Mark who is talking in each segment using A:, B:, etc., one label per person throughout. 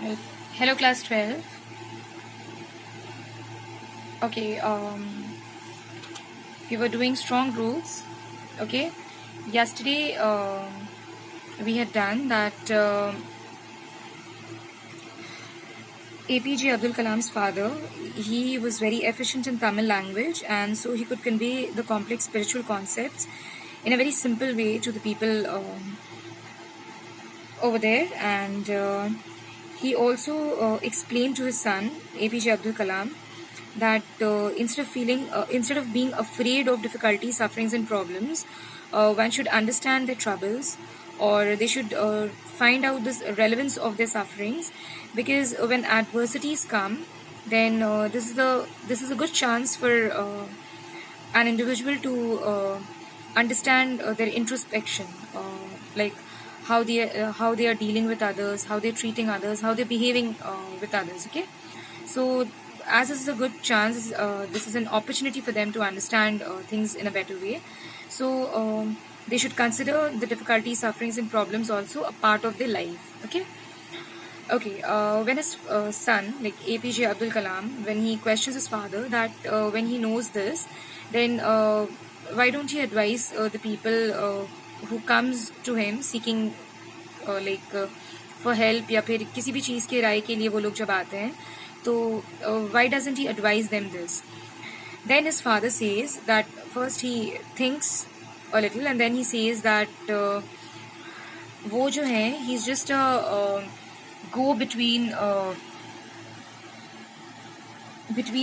A: Right. Hello, class 12. Okay, we were doing strong roots. Okay, yesterday we had done that APJ Abdul Kalam's father, he was very efficient in Tamil language, and so he could convey the complex spiritual concepts in a very simple way to the people over there. And he also explained to his son, APJ Abdul Kalam, that instead of being afraid of difficulties, sufferings, and problems, one should understand their troubles, or they should find out the relevance of their sufferings, because when adversities come, then this is a good chance for an individual to understand their introspection, like how they are dealing with others, how they're treating others, how they're behaving with others. Okay, so as this is a good chance, this is an opportunity for them to understand things in a better way. So they should consider the difficulties, sufferings, and problems also a part of their life. Okay. Okay, when his son, like APJ Abdul Kalam, when he questions his father that when he knows this, then why don't he advise the people who comes to him seeking for help, या फिर किसी भी चीज़ के राय के लिए वो लोग जब आते हैं, तो why doesn't he advise them this? Then his father says that first he thinks a little, and then he says that वो जो है, he's just a go between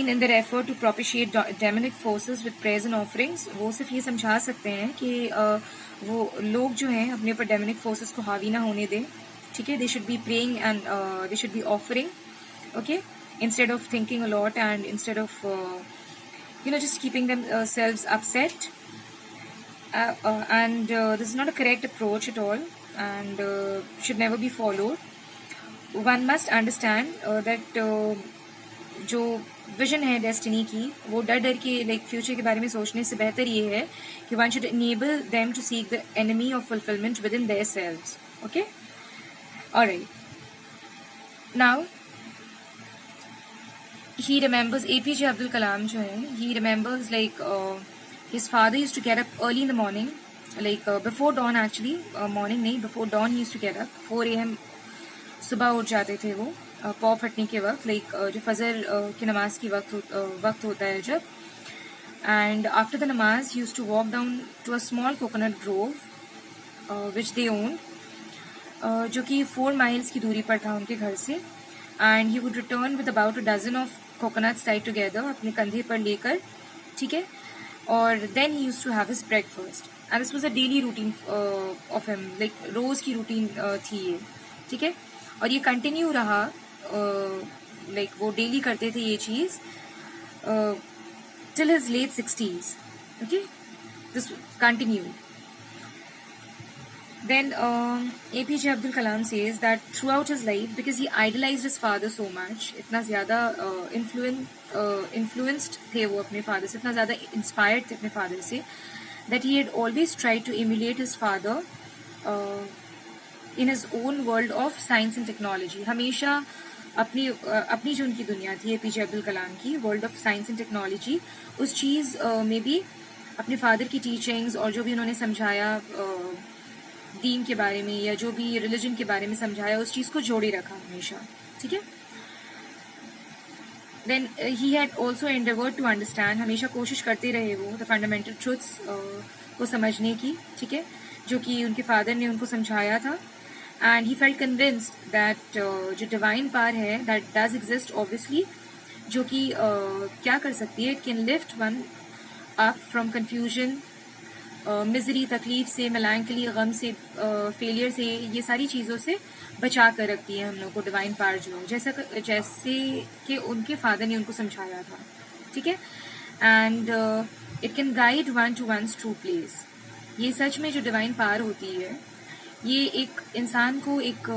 A: in their effort to propitiate demonic forces with prayers and offerings. वो सिर्फ ये समझा सकते हैं कि वो लोग जो हैं अपने ऊपर demonic forces को हावी ना होने दें. ठीक है, they should be praying and they should be offering. Okay, instead of thinking a lot and instead of just keeping themselves upset. And this is not a correct approach at all, and should never be followed. One must understand that जो vision है destiny की, वो डर डर के like future के बारे में सोचने से बेहतर ये है कि one should enable them to seek the enemy of fulfillment within their selves. Okay, alright. Now he remembers APJ Abdul Kalam जो है, he remembers like his father used to get up early in the morning, like before dawn actually, morning नहीं, before dawn he used to get up 4 a.m. सुबह उठ जाते थे वो पौ फटने के वक्त, लाइक जो फजर की नमाज की वक्त होता है जब. एंड आफ्टर द नमाज he used to walk down to a small coconut grove which they own, जो कि 4 miles की दूरी पर था उनके घर से. And he would return with about a dozen of coconuts tied together, अपने कंधे पर लेकर. ठीक है, और then he used to have his breakfast, and this was a daily routine of him, like रोज की रूटीन थी ये. ठीक है, और ये कंटिन्यू रहा, लाइक वो डेली करते थे ये चीज़ till his late 60s. Okay, this continued. Then APJ Abdul Kalam says that throughout his life, because he idolized his father so much, इतना ज़्यादा influenced थे वो अपने father से, इतना ज़्यादा inspired थे अपने father से, that he had always tried to emulate his father in his own world of science and technology. हमेशा अपनी जो उनकी दुनिया थी APJ अब्दुल कलाम की, world of science and technology, उस चीज़ में भी अपने फादर की टीचिंग्स और जो भी उन्होंने समझाया दीन के बारे में या जो भी रिलीजन के बारे में समझाया, उस चीज़ को जोड़े रखा हमेशा. ठीक है, then he had also endeavoured to understand, हमेशा कोशिश करते रहे वो द फंडामेंटल ट्रूथ्स को समझने की. ठीक है, जो कि उनके फादर ने उनको समझाया था. And he felt convinced that जो divine power है, that does exist obviously, जो कि क्या कर सकती है, it can lift one up from confusion, misery, तकलीफ से, melancholy, गम से, failure से, ये सारी चीज़ों से बचा कर रखती है हम लोग को divine power जो है, जैसे कि उनके फादर ने उनको समझाया था. ठीक है, and it can guide one to one's true place. ये सच में जो divine power होती है, ये एक इंसान को एक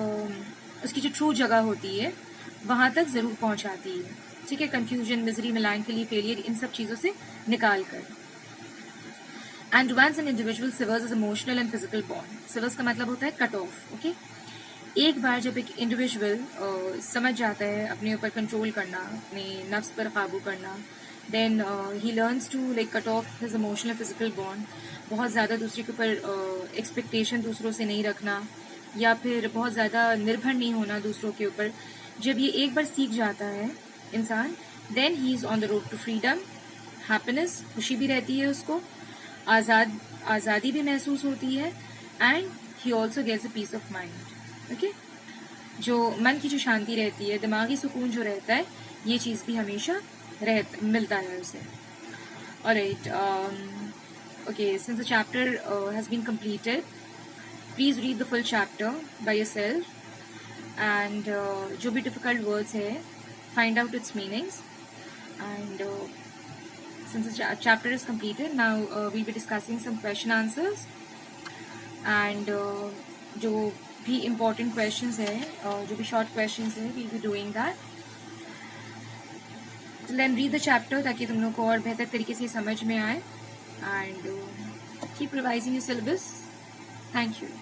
A: उसकी जो ट्रू जगह होती है वहाँ तक ज़रूर पहुँचाती है. ठीक है, कन्फ्यूजन, मिजरी, मेलांकली, फेलियर, इन सब चीज़ों से निकाल कर. And once an individual severs is emotional and physical bond. Severs का मतलब होता है कट ऑफ. ओके, एक बार जब एक इंडिविजुअल समझ जाता है अपने ऊपर कंट्रोल करना, अपने नफ्स पर काबू करना, then he learns to like cut off his emotional physical bond. बहुत ज़्यादा दूसरे के ऊपर एक्सपेक्टेशन दूसरों से नहीं रखना, या फिर बहुत ज़्यादा निर्भर नहीं होना दूसरों के ऊपर। जब ये एक बार सीख जाता है इंसान, then he is on the road to freedom, happiness, खुशी भी रहती है उसको, आज़ादी भी महसूस होती है, and he also gets a piece of mind. Okay, जो मन की जो शांति रहती है, दिमागी सुकून जो रहता है, ये चीज़ भी हमेशा मिलता है उसे। Alright, okay, since the chapter has been completed, please read the full chapter by yourself, and जो भी डिफिकल्ट वर्ड्स है, find out its meanings, and since the chapter is completed, now we'll be discussing some question answers, and जो भी important questions है, जो भी short questions है, we'll be doing that. Then read the chapter ताकि तुम लोग को और बेहतर तरीके से समझ में आए, and keep revising your syllabus. Thank you.